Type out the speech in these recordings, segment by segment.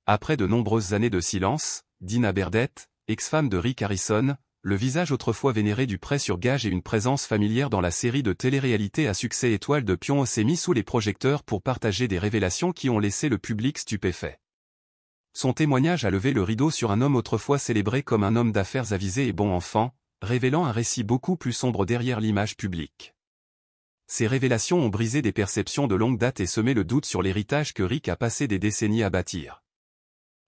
Après de nombreuses années de silence, Dina Burdett, ex-femme de Rick Harrison, le visage autrefois vénéré du prêt sur gage et une présence familière dans la série de télé-réalité à succès Étoile de Pion s'est mis sous les projecteurs pour partager des révélations qui ont laissé le public stupéfait. Son témoignage a levé le rideau sur un homme autrefois célébré comme un homme d'affaires avisé et bon enfant, révélant un récit beaucoup plus sombre derrière l'image publique. Ces révélations ont brisé des perceptions de longue date et semé le doute sur l'héritage que Rick a passé des décennies à bâtir.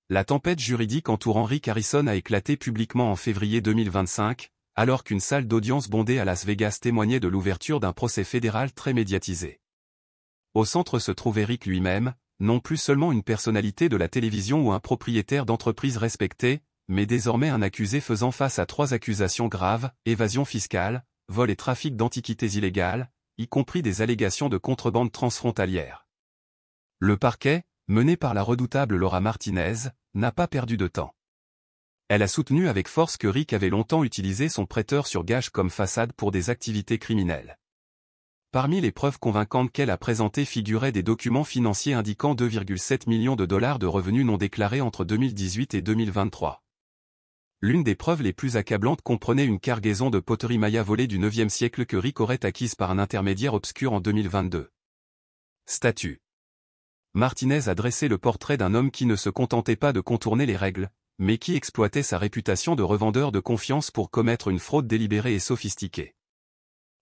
La tempête juridique entourant Rick Harrison a éclaté publiquement en février 2025, alors qu'une salle d'audience bondée à Las Vegas témoignait de l'ouverture d'un procès fédéral très médiatisé. Au centre se trouvait Rick lui-même, non plus seulement une personnalité de la télévision ou un propriétaire d'entreprise respecté, mais désormais un accusé faisant face à 3 accusations graves, évasion fiscale, vol et trafic d'antiquités illégales, y compris des allégations de contrebande transfrontalière. Le parquet, mené par la redoutable Laura Martinez, n'a pas perdu de temps. Elle a soutenu avec force que Rick avait longtemps utilisé son prêteur sur gage comme façade pour des activités criminelles. Parmi les preuves convaincantes qu'elle a présentées figuraient des documents financiers indiquant 2,7 millions de dollars de revenus non déclarés entre 2018 et 2023. L'une des preuves les plus accablantes comprenait une cargaison de poterie maya volée du IXe siècle que Rick aurait acquise par un intermédiaire obscur en 2022. Statut. Martinez a dressé le portrait d'un homme qui ne se contentait pas de contourner les règles, mais qui exploitait sa réputation de revendeur de confiance pour commettre une fraude délibérée et sophistiquée.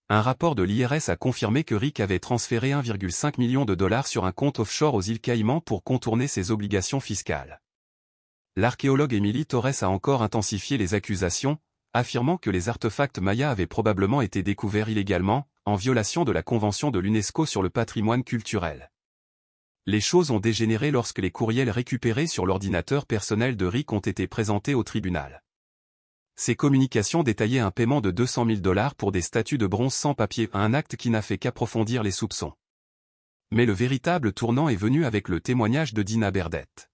Un rapport de l'IRS a confirmé que Rick avait transféré 1,5 million de dollars sur un compte offshore aux îles Caïmans pour contourner ses obligations fiscales. L'archéologue Emily Torres a encore intensifié les accusations, affirmant que les artefacts mayas avaient probablement été découverts illégalement, en violation de la Convention de l'UNESCO sur le patrimoine culturel. Les choses ont dégénéré lorsque les courriels récupérés sur l'ordinateur personnel de Rick ont été présentés au tribunal. Ces communications détaillaient un paiement de 200 000 dollars pour des statues de bronze sans papier, un acte qui n'a fait qu'approfondir les soupçons. Mais le véritable tournant est venu avec le témoignage de Dina Burdett.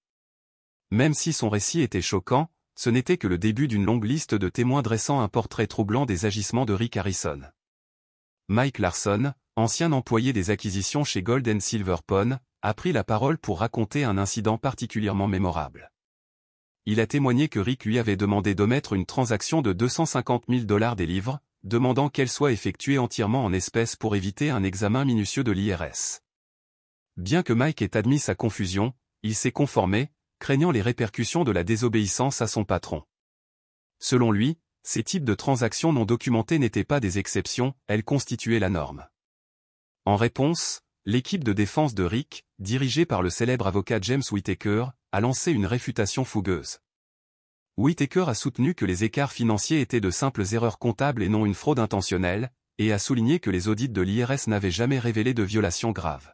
Même si son récit était choquant, ce n'était que le début d'une longue liste de témoins dressant un portrait troublant des agissements de Rick Harrison. Mike Larson, ancien employé des acquisitions chez Gold & Silver Pawn, a pris la parole pour raconter un incident particulièrement mémorable. Il a témoigné que Rick lui avait demandé d'omettre une transaction de 250 000 dollars des livres, demandant qu'elle soit effectuée entièrement en espèces pour éviter un examen minutieux de l'IRS. Bien que Mike ait admis sa confusion, il s'est conformé, craignant les répercussions de la désobéissance à son patron. Selon lui, ces types de transactions non documentées n'étaient pas des exceptions, elles constituaient la norme. En réponse, l'équipe de défense de Rick, dirigée par le célèbre avocat James Whittaker, a lancé une réfutation fougueuse. Whittaker a soutenu que les écarts financiers étaient de simples erreurs comptables et non une fraude intentionnelle, et a souligné que les audits de l'IRS n'avaient jamais révélé de violations graves.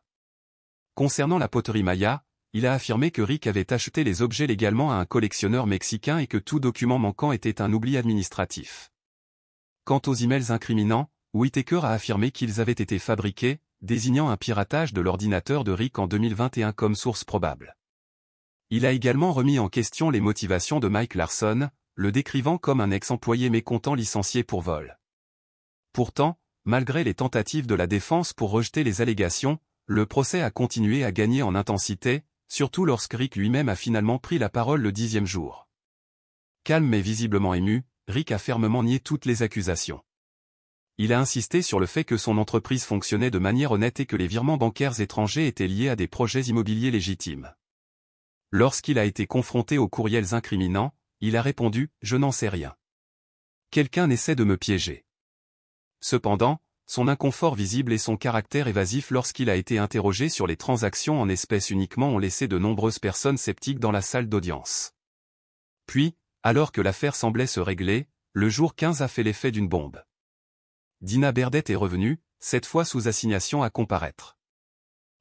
Concernant la poterie maya, il a affirmé que Rick avait acheté les objets légalement à un collectionneur mexicain et que tout document manquant était un oubli administratif. Quant aux emails incriminants, Whittaker a affirmé qu'ils avaient été fabriqués, désignant un piratage de l'ordinateur de Rick en 2021 comme source probable. Il a également remis en question les motivations de Mike Larson, le décrivant comme un ex-employé mécontent licencié pour vol. Pourtant, malgré les tentatives de la défense pour rejeter les allégations, le procès a continué à gagner en intensité, surtout lorsque Rick lui-même a finalement pris la parole le 10e jour. Calme mais visiblement ému, Rick a fermement nié toutes les accusations. Il a insisté sur le fait que son entreprise fonctionnait de manière honnête et que les virements bancaires étrangers étaient liés à des projets immobiliers légitimes. Lorsqu'il a été confronté aux courriels incriminants, il a répondu « Je n'en sais rien. Quelqu'un essaie de me piéger ». Cependant, son inconfort visible et son caractère évasif lorsqu'il a été interrogé sur les transactions en espèces uniquement ont laissé de nombreuses personnes sceptiques dans la salle d'audience. Puis, alors que l'affaire semblait se régler, le jour 15 a fait l'effet d'une bombe. Dina Burdett est revenue, cette fois sous assignation à comparaître.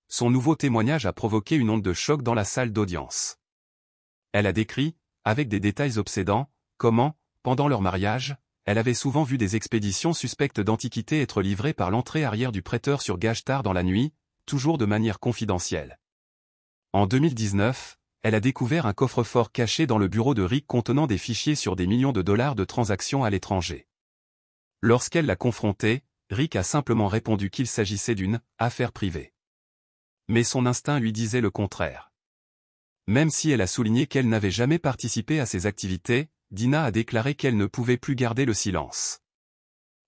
Son nouveau témoignage a provoqué une onde de choc dans la salle d'audience. Elle a décrit, avec des détails obsédants, comment, pendant leur mariage, elle avait souvent vu des expéditions suspectes d'antiquités être livrées par l'entrée arrière du prêteur sur gage tard dans la nuit, toujours de manière confidentielle. En 2019, elle a découvert un coffre-fort caché dans le bureau de Rick contenant des fichiers sur des millions de dollars de transactions à l'étranger. Lorsqu'elle l'a confronté, Rick a simplement répondu qu'il s'agissait d'une « affaire privée ». Mais son instinct lui disait le contraire. Même si elle a souligné qu'elle n'avait jamais participé à ces activités, Dina a déclaré qu'elle ne pouvait plus garder le silence.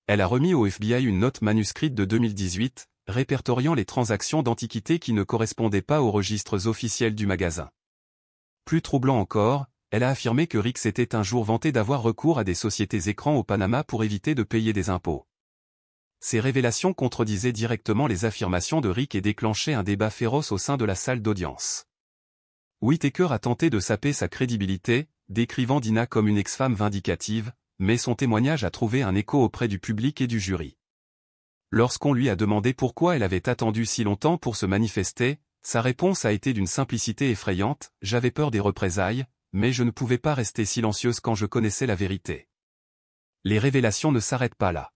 Elle a remis au FBI une note manuscrite de 2018, répertoriant les transactions d'antiquités qui ne correspondaient pas aux registres officiels du magasin. Plus troublant encore, elle a affirmé que Rick s'était un jour vanté d'avoir recours à des sociétés écrans au Panama pour éviter de payer des impôts. Ces révélations contredisaient directement les affirmations de Rick et déclenchaient un débat féroce au sein de la salle d'audience. Whittaker a tenté de saper sa crédibilité, décrivant Dina comme une ex-femme vindicative, mais son témoignage a trouvé un écho auprès du public et du jury. Lorsqu'on lui a demandé pourquoi elle avait attendu si longtemps pour se manifester, sa réponse a été d'une simplicité effrayante: « J'avais peur des représailles, mais je ne pouvais pas rester silencieuse quand je connaissais la vérité. » Les révélations ne s'arrêtent pas là.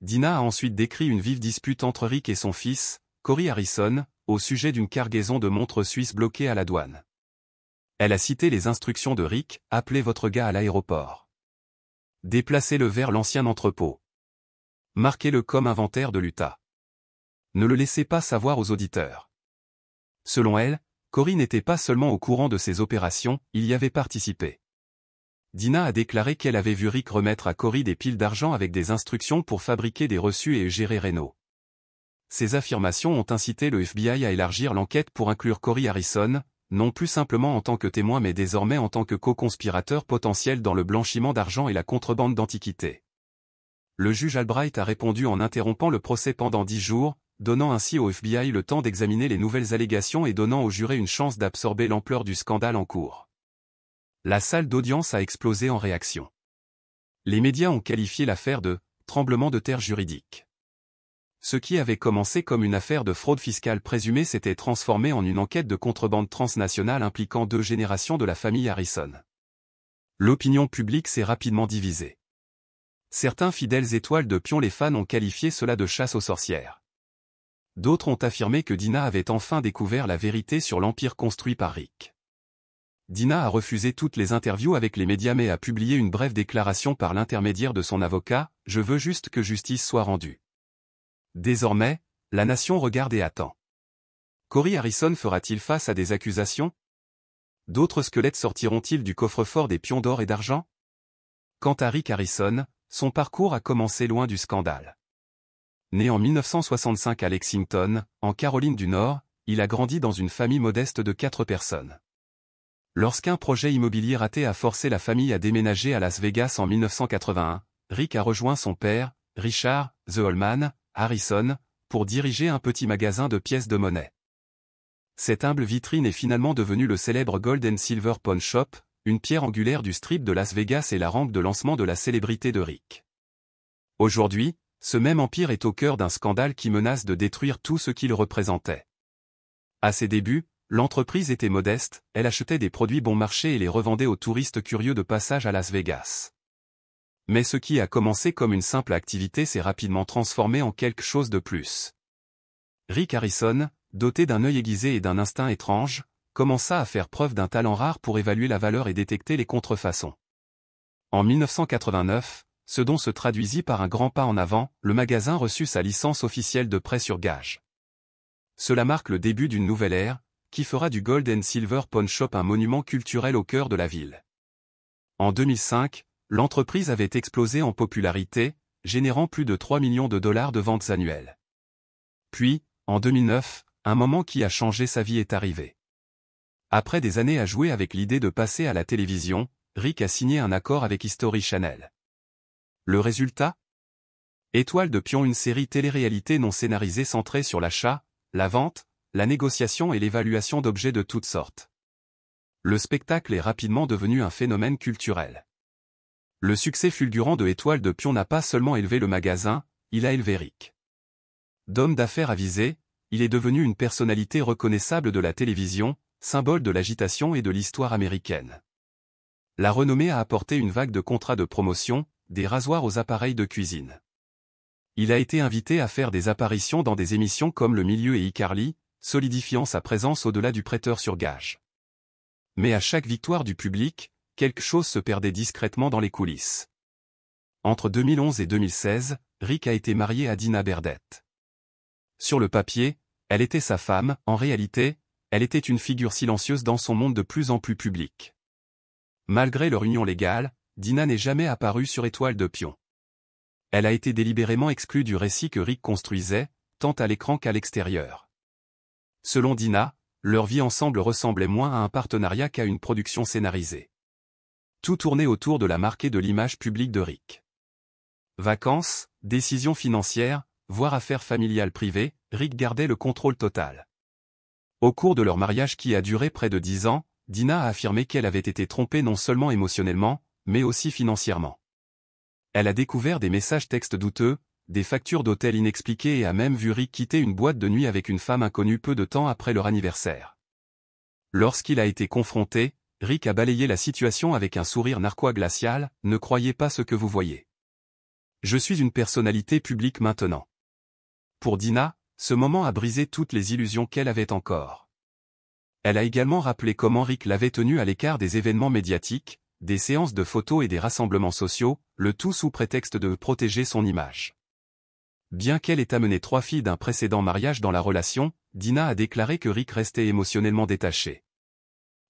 Dina a ensuite décrit une vive dispute entre Rick et son fils, Corey Harrison, au sujet d'une cargaison de montres suisses bloquées à la douane. Elle a cité les instructions de Rick: « Appelez votre gars à l'aéroport. Déplacez-le vers l'ancien entrepôt. Marquez-le comme inventaire de l'Utah. Ne le laissez pas savoir aux auditeurs. » Selon elle, Corey n'était pas seulement au courant de ces opérations, il y avait participé. Dina a déclaré qu'elle avait vu Rick remettre à Corey des piles d'argent avec des instructions pour fabriquer des reçus et gérer Reno. Ces affirmations ont incité le FBI à élargir l'enquête pour inclure Corey Harrison, non plus simplement en tant que témoin mais désormais en tant que co-conspirateur potentiel dans le blanchiment d'argent et la contrebande d'antiquités. Le juge Albright a répondu en interrompant le procès pendant 10 jours, donnant ainsi au FBI le temps d'examiner les nouvelles allégations et donnant aux jurés une chance d'absorber l'ampleur du scandale en cours. La salle d'audience a explosé en réaction. Les médias ont qualifié l'affaire de « tremblement de terre juridique ». Ce qui avait commencé comme une affaire de fraude fiscale présumée s'était transformé en une enquête de contrebande transnationale impliquant 2 générations de la famille Harrison. L'opinion publique s'est rapidement divisée. Certains fidèles étoiles de pion, les fans, ont qualifié cela de chasse aux sorcières. D'autres ont affirmé que Dina avait enfin découvert la vérité sur l'empire construit par Rick. Dina a refusé toutes les interviews avec les médias mais a publié une brève déclaration par l'intermédiaire de son avocat: « Je veux juste que justice soit rendue. » Désormais, la nation regarde et attend. Corey Harrison fera-t-il face à des accusations? D'autres squelettes sortiront-ils du coffre-fort des pions d'or et d'argent? Quant à Rick Harrison, son parcours a commencé loin du scandale. Né en 1965 à Lexington, en Caroline du Nord, il a grandi dans une famille modeste de 4 personnes. Lorsqu'un projet immobilier raté a forcé la famille à déménager à Las Vegas en 1981, Rick a rejoint son père, Richard « The Holman » Harrison, pour diriger un petit magasin de pièces de monnaie. Cette humble vitrine est finalement devenue le célèbre Gold and Silver Pawn Shop, une pierre angulaire du Strip de Las Vegas et la rampe de lancement de la célébrité de Rick. Aujourd'hui, ce même empire est au cœur d'un scandale qui menace de détruire tout ce qu'il représentait. À ses débuts, l'entreprise était modeste, elle achetait des produits bon marché et les revendait aux touristes curieux de passage à Las Vegas. Mais ce qui a commencé comme une simple activité s'est rapidement transformé en quelque chose de plus. Rick Harrison, doté d'un œil aiguisé et d'un instinct étrange, commença à faire preuve d'un talent rare pour évaluer la valeur et détecter les contrefaçons. En 1989, ce dont se traduisit par un grand pas en avant, le magasin reçut sa licence officielle de prêt sur gage. Cela marque le début d'une nouvelle ère, qui fera du Gold and Silver Pawn Shop un monument culturel au cœur de la ville. En 2005, l'entreprise avait explosé en popularité, générant plus de 3 millions de dollars de ventes annuelles. Puis, en 2009, un moment qui a changé sa vie est arrivé. Après des années à jouer avec l'idée de passer à la télévision, Rick a signé un accord avec History Channel. Le résultat? Étoile de pion, une série télé-réalité non scénarisée centrée sur l'achat, la vente, la négociation et l'évaluation d'objets de toutes sortes. Le spectacle est rapidement devenu un phénomène culturel. Le succès fulgurant de Étoile de pion n'a pas seulement élevé le magasin, il a élevé Rick. D'homme d'affaires avisé, il est devenu une personnalité reconnaissable de la télévision, symbole de l'agitation et de l'histoire américaine. La renommée a apporté une vague de contrats de promotion, des rasoirs aux appareils de cuisine. Il a été invité à faire des apparitions dans des émissions comme Le Milieu et iCarly, solidifiant sa présence au-delà du prêteur sur gage. Mais à chaque victoire du public, quelque chose se perdait discrètement dans les coulisses. Entre 2011 et 2016, Rick a été marié à Dina Burdett. Sur le papier, elle était sa femme, en réalité, Elle était une figure silencieuse dans son monde de plus en plus public. Malgré leur union légale, Dina n'est jamais apparue sur Étoile de Pion. Elle a été délibérément exclue du récit que Rick construisait, tant à l'écran qu'à l'extérieur. Selon Dina, leur vie ensemble ressemblait moins à un partenariat qu'à une production scénarisée. Tout tournait autour de la marque et de l'image publique de Rick. Vacances, décisions financières, voire affaires familiales privées, Rick gardait le contrôle total. Au cours de leur mariage qui a duré près de 10 ans, Dina a affirmé qu'elle avait été trompée non seulement émotionnellement, mais aussi financièrement. Elle a découvert des messages textes douteux, des factures d'hôtel inexpliquées et a même vu Rick quitter une boîte de nuit avec une femme inconnue peu de temps après leur anniversaire. Lorsqu'il a été confronté, Rick a balayé la situation avec un sourire narquois glacial, « Ne croyez pas ce que vous voyez. Je suis une personnalité publique maintenant. » Pour Dina, ce moment a brisé toutes les illusions qu'elle avait encore. Elle a également rappelé comment Rick l'avait tenue à l'écart des événements médiatiques, des séances de photos et des rassemblements sociaux, le tout sous prétexte de protéger son image. Bien qu'elle ait amené 3 filles d'un précédent mariage dans la relation, Dina a déclaré que Rick restait émotionnellement détaché.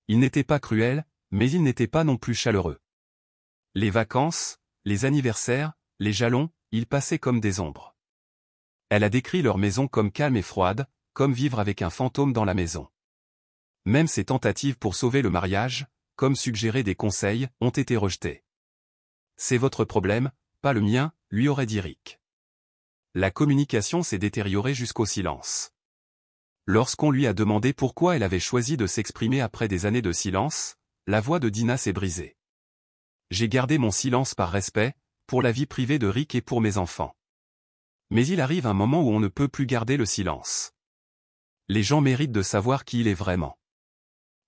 Il n'était pas cruel, mais il n'était pas non plus chaleureux. Les vacances, les anniversaires, les jalons, ils passaient comme des ombres. Elle a décrit leur maison comme calme et froide, comme vivre avec un fantôme dans la maison. Même ses tentatives pour sauver le mariage, comme suggérer des conseils, ont été rejetées. C'est votre problème, pas le mien, lui aurait dit Rick. La communication s'est détériorée jusqu'au silence. Lorsqu'on lui a demandé pourquoi elle avait choisi de s'exprimer après des années de silence, la voix de Dina s'est brisée. J'ai gardé mon silence par respect, pour la vie privée de Rick et pour mes enfants. Mais il arrive un moment où on ne peut plus garder le silence. Les gens méritent de savoir qui il est vraiment.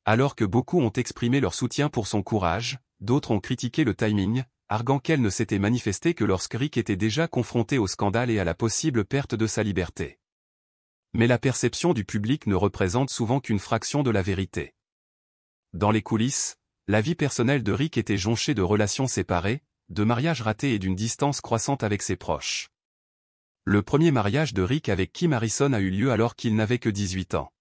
Alors que beaucoup ont exprimé leur soutien pour son courage, d'autres ont critiqué le timing, arguant qu'elle ne s'était manifestée que lorsque Rick était déjà confronté au scandale et à la possible perte de sa liberté. Mais la perception du public ne représente souvent qu'une fraction de la vérité. Dans les coulisses, la vie personnelle de Rick était jonchée de relations séparées, de mariages ratés et d'une distance croissante avec ses proches. Le premier mariage de Rick avec Kim Harrison a eu lieu alors qu'il n'avait que 18 ans.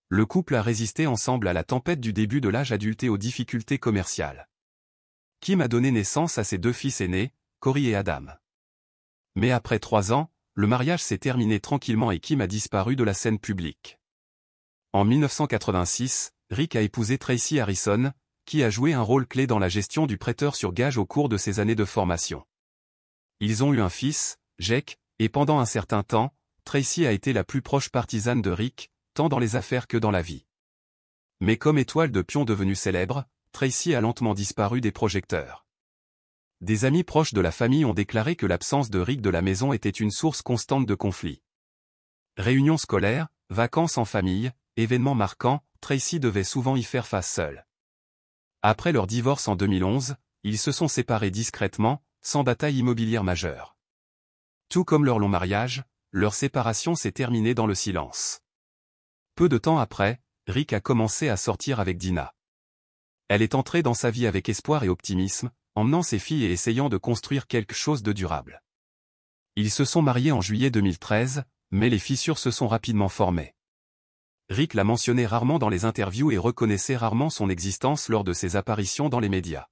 Le couple a résisté ensemble à la tempête du début de l'âge adulte et aux difficultés commerciales. Kim a donné naissance à ses 2 fils aînés, Corey et Adam. Mais après 3 ans, le mariage s'est terminé tranquillement et Kim a disparu de la scène publique. En 1986, Rick a épousé Tracy Harrison, qui a joué un rôle clé dans la gestion du prêteur sur gage au cours de ses années de formation. Ils ont eu un fils, Jake, et pendant un certain temps, Tracy a été la plus proche partisane de Rick, tant dans les affaires que dans la vie. Mais comme Étoile de Pion devenue célèbre, Tracy a lentement disparu des projecteurs. Des amis proches de la famille ont déclaré que l'absence de Rick de la maison était une source constante de conflits. Réunions scolaires, vacances en famille, événements marquants, Tracy devait souvent y faire face seule. Après leur divorce en 2011, ils se sont séparés discrètement, sans bataille immobilière majeure. Tout comme leur long mariage, leur séparation s'est terminée dans le silence. Peu de temps après, Rick a commencé à sortir avec Dina. Elle est entrée dans sa vie avec espoir et optimisme, emmenant ses filles et essayant de construire quelque chose de durable. Ils se sont mariés en juillet 2013, mais les fissures se sont rapidement formées. Rick la mentionnait rarement dans les interviews et reconnaissait rarement son existence lors de ses apparitions dans les médias.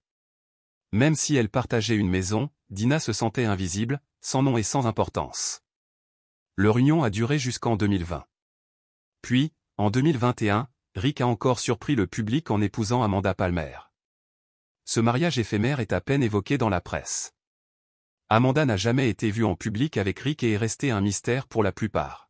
Même si elle partageait une maison, Dina se sentait invisible, sans nom et sans importance. Leur union a duré jusqu'en 2020. Puis, en 2021, Rick a encore surpris le public en épousant Amanda Palmer. Ce mariage éphémère est à peine évoqué dans la presse. Amanda n'a jamais été vue en public avec Rick et est restée un mystère pour la plupart.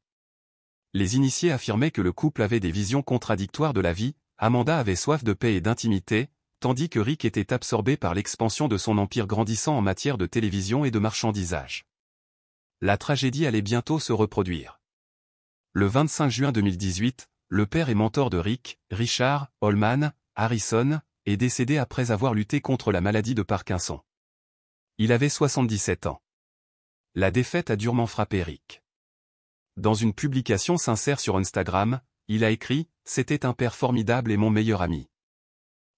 Les initiés affirmaient que le couple avait des visions contradictoires de la vie, Amanda avait soif de paix et d'intimité, tandis que Rick était absorbé par l'expansion de son empire grandissant en matière de télévision et de marchandisage. La tragédie allait bientôt se reproduire. Le 25 juin 2018, le père et mentor de Rick, Richard Holman Harrison, est décédé après avoir lutté contre la maladie de Parkinson. Il avait 77 ans. La défaite a durement frappé Rick. Dans une publication sincère sur Instagram, il a écrit « C'était un père formidable et mon meilleur ami.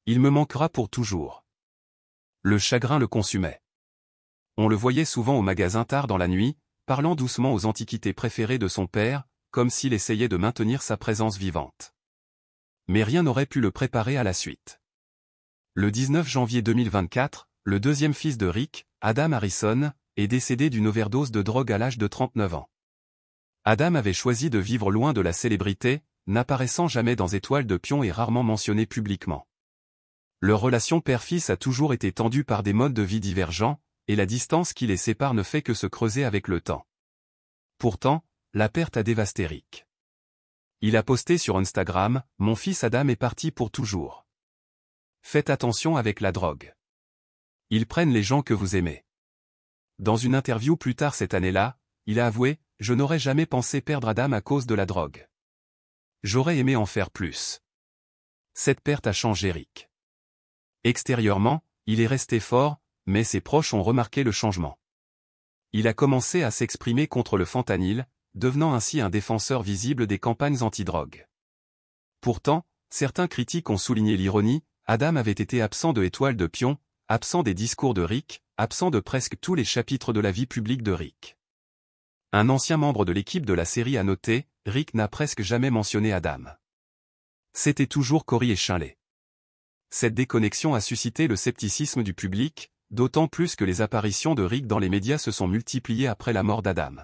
Il me manquera pour toujours. » Le chagrin le consumait. On le voyait souvent au magasin tard dans la nuit, parlant doucement aux antiquités préférées de son père, comme s'il essayait de maintenir sa présence vivante. Mais rien n'aurait pu le préparer à la suite. Le 19 janvier 2024, le deuxième fils de Rick, Adam Harrison, est décédé d'une overdose de drogue à l'âge de 39 ans. Adam avait choisi de vivre loin de la célébrité, n'apparaissant jamais dans Étoiles de Pion et rarement mentionné publiquement. Leur relation père-fils a toujours été tendue par des modes de vie divergents, et la distance qui les sépare ne fait que se creuser avec le temps. Pourtant, la perte a dévasté Rick. Il a posté sur Instagram « Mon fils Adam est parti pour toujours. Faites attention avec la drogue. Ils prennent les gens que vous aimez. » Dans une interview plus tard cette année-là, il a avoué « Je n'aurais jamais pensé perdre Adam à cause de la drogue. J'aurais aimé en faire plus. » Cette perte a changé Rick. Extérieurement, il est resté fort, mais ses proches ont remarqué le changement. Il a commencé à s'exprimer contre le fentanyl, devenant ainsi un défenseur visible des campagnes anti-drogue. Pourtant, certains critiques ont souligné l'ironie, Adam avait été absent de Étoiles de Pion, absent des discours de Rick, absent de presque tous les chapitres de la vie publique de Rick. Un ancien membre de l'équipe de la série a noté, Rick n'a presque jamais mentionné Adam. C'était toujours Cory et Shinley. Cette déconnexion a suscité le scepticisme du public, d'autant plus que les apparitions de Rick dans les médias se sont multipliées après la mort d'Adam.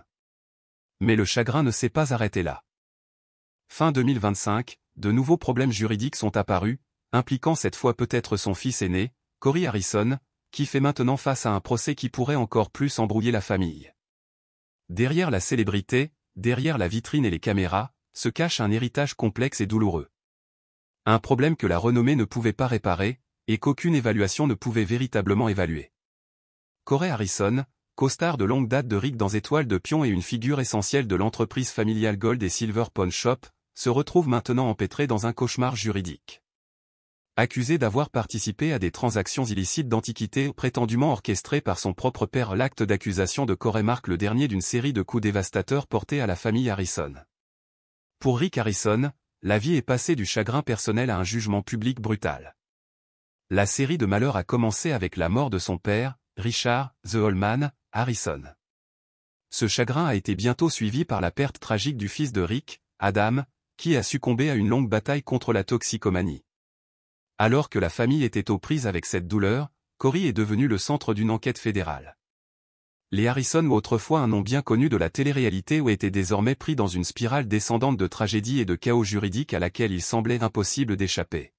Mais le chagrin ne s'est pas arrêté là. Fin 2025, de nouveaux problèmes juridiques sont apparus, impliquant cette fois peut-être son fils aîné, Cory Harrison, qui fait maintenant face à un procès qui pourrait encore plus embrouiller la famille. Derrière la célébrité, derrière la vitrine et les caméras, se cache un héritage complexe et douloureux. Un problème que la renommée ne pouvait pas réparer, et qu'aucune évaluation ne pouvait véritablement évaluer. Cory Harrison, costard de longue date de Rick dans Étoiles de Pion et une figure essentielle de l'entreprise familiale Gold et Silver Pawn Shop, se retrouve maintenant empêtré dans un cauchemar juridique. Accusé d'avoir participé à des transactions illicites d'antiquités prétendument orchestrées par son propre père, l'acte d'accusation de Cory marque le dernier d'une série de coups dévastateurs portés à la famille Harrison. Pour Rick Harrison, la vie est passée du chagrin personnel à un jugement public brutal. La série de malheurs a commencé avec la mort de son père, Richard « The Old Man » Harrison. Ce chagrin a été bientôt suivi par la perte tragique du fils de Rick, Adam, qui a succombé à une longue bataille contre la toxicomanie. Alors que la famille était aux prises avec cette douleur, Cory est devenu le centre d'une enquête fédérale. Les Harrison, autrefois un nom bien connu de la télé-réalité, étaient désormais pris dans une spirale descendante de tragédie et de chaos juridique à laquelle il semblait impossible d'échapper.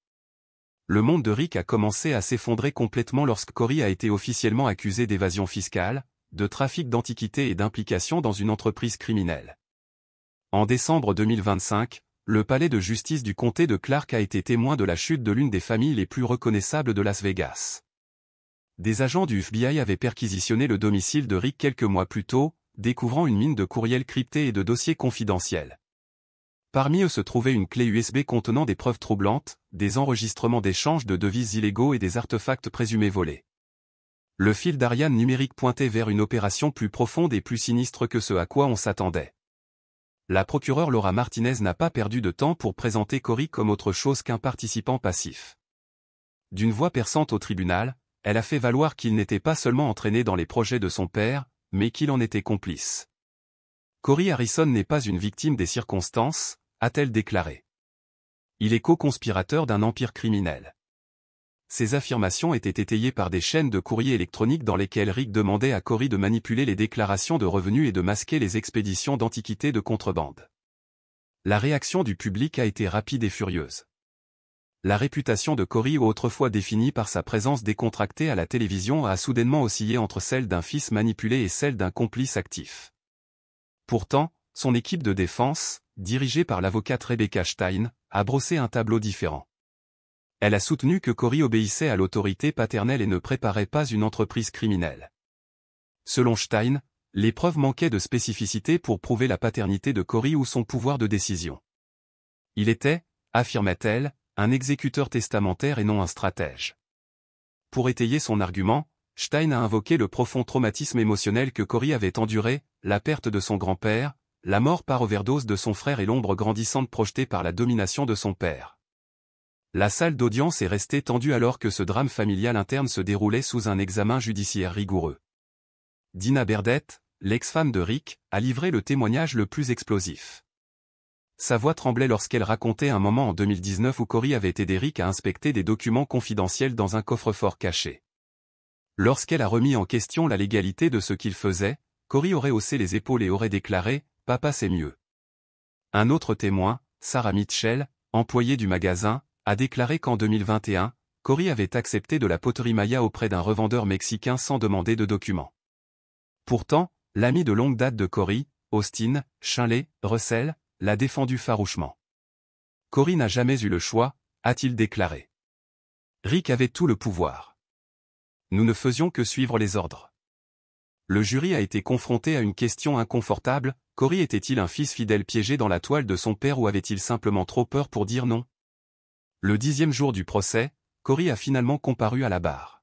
Le monde de Rick a commencé à s'effondrer complètement lorsque Cory a été officiellement accusé d'évasion fiscale, de trafic d'antiquités et d'implication dans une entreprise criminelle. En décembre 2025, le palais de justice du comté de Clark a été témoin de la chute de l'une des familles les plus reconnaissables de Las Vegas. Des agents du FBI avaient perquisitionné le domicile de Rick quelques mois plus tôt, découvrant une mine de courriels cryptés et de dossiers confidentiels. Parmi eux se trouvait une clé USB contenant des preuves troublantes, des enregistrements d'échanges de devises illégaux et des artefacts présumés volés. Le fil d'Ariane numérique pointait vers une opération plus profonde et plus sinistre que ce à quoi on s'attendait. La procureure Laura Martinez n'a pas perdu de temps pour présenter Cory comme autre chose qu'un participant passif. D'une voix perçante au tribunal, elle a fait valoir qu'il n'était pas seulement entraîné dans les projets de son père, mais qu'il en était complice. Cory Harrison n'est pas une victime des circonstances, a-t-elle déclaré. Il est co-conspirateur d'un empire criminel. Ces affirmations étaient étayées par des chaînes de courriers électroniques dans lesquelles Rick demandait à Cory de manipuler les déclarations de revenus et de masquer les expéditions d'antiquités de contrebande. La réaction du public a été rapide et furieuse. La réputation de Cory, autrefois définie par sa présence décontractée à la télévision, a soudainement oscillé entre celle d'un fils manipulé et celle d'un complice actif. Pourtant, son équipe de défense, dirigée par l'avocate Rebecca Stein, a brossé un tableau différent. Elle a soutenu que Cory obéissait à l'autorité paternelle et ne préparait pas une entreprise criminelle. Selon Stein, les preuves manquaient de spécificité pour prouver la paternité de Cory ou son pouvoir de décision. Il était, affirmait-elle, un exécuteur testamentaire et non un stratège. Pour étayer son argument, Stein a invoqué le profond traumatisme émotionnel que Cory avait enduré, la perte de son grand-père, la mort par overdose de son frère et l'ombre grandissante projetée par la domination de son père. La salle d'audience est restée tendue alors que ce drame familial interne se déroulait sous un examen judiciaire rigoureux. Dina Burdett, l'ex-femme de Rick, a livré le témoignage le plus explosif. sa voix tremblait lorsqu'elle racontait un moment en 2019 où Corey avait aidé Rick à inspecter des documents confidentiels dans un coffre-fort caché. Lorsqu'elle a remis en question la légalité de ce qu'il faisait, Corey aurait haussé les épaules et aurait déclaré « Papa c'est mieux ». Un autre témoin, Sarah Mitchell, employée du magasin, a déclaré qu'en 2021, Corey avait accepté de la poterie Maya auprès d'un revendeur mexicain sans demander de documents. Pourtant, l'ami de longue date de Corey, Austin Shinley Russell, l'a défendu farouchement. Corey n'a jamais eu le choix, a-t-il déclaré. Rick avait tout le pouvoir. Nous ne faisions que suivre les ordres. Le jury a été confronté à une question inconfortable, Corey était-il un fils fidèle piégé dans la toile de son père ou avait-il simplement trop peur pour dire non? Le 10e jour du procès, Corey a finalement comparu à la barre.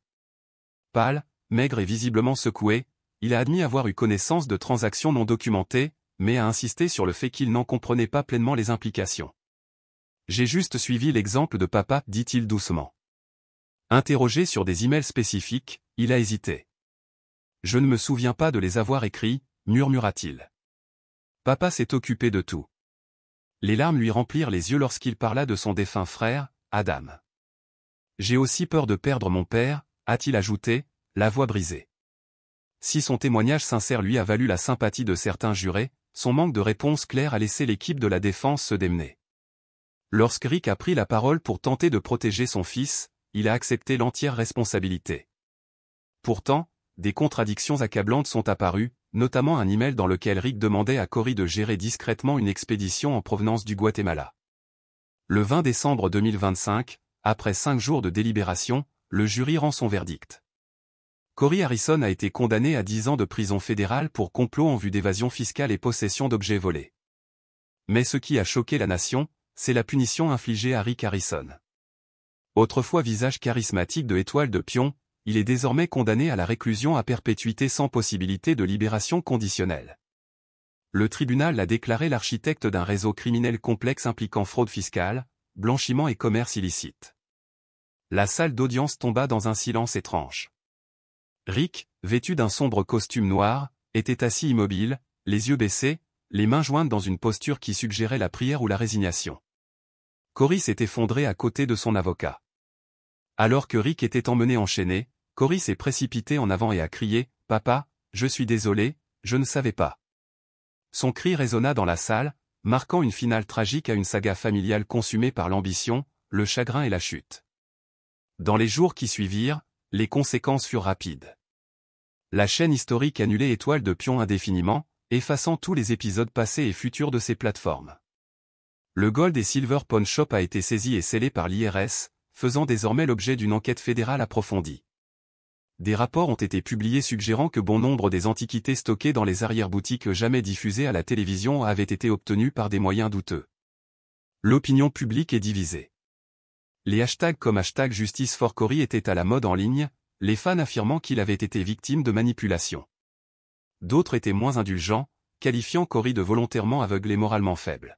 Pâle, maigre et visiblement secoué, il a admis avoir eu connaissance de transactions non documentées, mais a insisté sur le fait qu'il n'en comprenait pas pleinement les implications. J'ai juste suivi l'exemple de papa, dit-il doucement. Interrogé sur des emails spécifiques, il a hésité. Je ne me souviens pas de les avoir écrits, murmura-t-il. Papa s'est occupé de tout. Les larmes lui remplirent les yeux lorsqu'il parla de son défunt frère, Adam. J'ai aussi peur de perdre mon père, a-t-il ajouté, la voix brisée. Si son témoignage sincère lui a valu la sympathie de certains jurés, son manque de réponse claire a laissé l'équipe de la défense se démener. Lorsque Rick a pris la parole pour tenter de protéger son fils, il a accepté l'entière responsabilité. Pourtant, des contradictions accablantes sont apparues, notamment un email dans lequel Rick demandait à Corey de gérer discrètement une expédition en provenance du Guatemala. Le 20 décembre 2025, après 5 jours de délibération, le jury rend son verdict. Corey Harrison a été condamné à 10 ans de prison fédérale pour complot en vue d'évasion fiscale et possession d'objets volés. Mais ce qui a choqué la nation, c'est la punition infligée à Rick Harrison. Autrefois visage charismatique de Étoile de Pion, il est désormais condamné à la réclusion à perpétuité sans possibilité de libération conditionnelle. Le tribunal l'a déclaré l'architecte d'un réseau criminel complexe impliquant fraude fiscale, blanchiment et commerce illicite. La salle d'audience tomba dans un silence étrange. Rick, vêtu d'un sombre costume noir, était assis immobile, les yeux baissés, les mains jointes dans une posture qui suggérait la prière ou la résignation. Corey s'est effondré à côté de son avocat. Alors que Rick était emmené enchaîné, Corey s'est précipité en avant et a crié « Papa, je suis désolé, je ne savais pas ». Son cri résonna dans la salle, marquant une finale tragique à une saga familiale consumée par l'ambition, le chagrin et la chute. Dans les jours qui suivirent, les conséquences furent rapides. La chaîne historique annulait Étoile de Pion indéfiniment, effaçant tous les épisodes passés et futurs de ses plateformes. Le Gold et Silver Pawn Shop a été saisi et scellé par l'IRS, faisant désormais l'objet d'une enquête fédérale approfondie. Des rapports ont été publiés suggérant que bon nombre des antiquités stockées dans les arrière-boutiques jamais diffusées à la télévision avaient été obtenues par des moyens douteux. L'opinion publique est divisée. Les hashtags comme #JusticeForCorey étaient à la mode en ligne, les fans affirmant qu'il avait été victime de manipulation. D'autres étaient moins indulgents, qualifiant Corey de volontairement aveugle et moralement faible.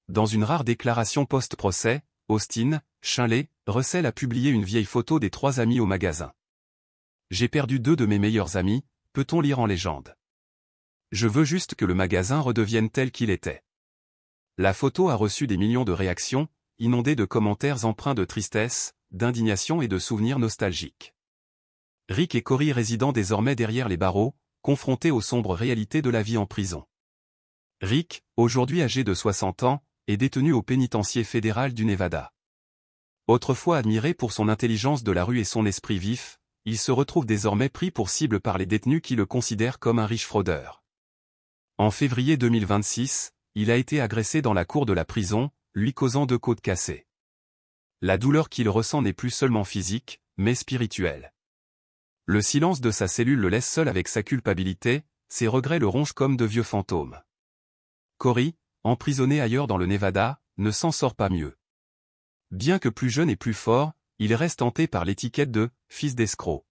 Dans une rare déclaration post-procès, Austin Shinley Russell a publié une vieille photo des 3 amis au magasin. « J'ai perdu 2 de mes meilleurs amis, peut-on lire en légende. Je veux juste que le magasin redevienne tel qu'il était. » La photo a reçu des millions de réactions, inondées de commentaires empreints de tristesse, d'indignation et de souvenirs nostalgiques. Rick et Corey résidant désormais derrière les barreaux, confrontés aux sombres réalités de la vie en prison. Rick, aujourd'hui âgé de 60 ans, est détenu au pénitencier fédéral du Nevada. Autrefois admiré pour son intelligence de la rue et son esprit vif, il se retrouve désormais pris pour cible par les détenus qui le considèrent comme un riche fraudeur. En février 2026, il a été agressé dans la cour de la prison, lui causant 2 côtes cassées. La douleur qu'il ressent n'est plus seulement physique, mais spirituelle. Le silence de sa cellule le laisse seul avec sa culpabilité, ses regrets le rongent comme de vieux fantômes. Corey, emprisonné ailleurs dans le Nevada, ne s'en sort pas mieux. Bien que plus jeune et plus fort, il reste hanté par l'étiquette de « fils d'escroc ».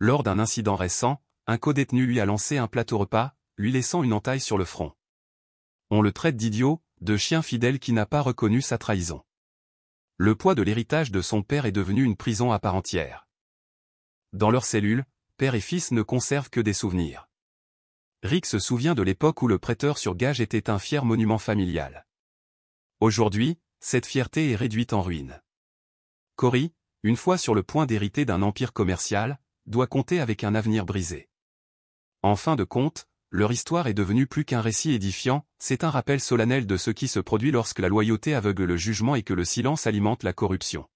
Lors d'un incident récent, un codétenu lui a lancé un plateau repas, lui laissant une entaille sur le front. On le traite d'idiot, de chien fidèle qui n'a pas reconnu sa trahison. Le poids de l'héritage de son père est devenu une prison à part entière. Dans leur cellule, père et fils ne conservent que des souvenirs. Rick se souvient de l'époque où le prêteur sur gage était un fier monument familial. Aujourd'hui, cette fierté est réduite en ruine. Cory, une fois sur le point d'hériter d'un empire commercial, doit compter avec un avenir brisé. En fin de compte, leur histoire est devenue plus qu'un récit édifiant, c'est un rappel solennel de ce qui se produit lorsque la loyauté aveugle le jugement et que le silence alimente la corruption.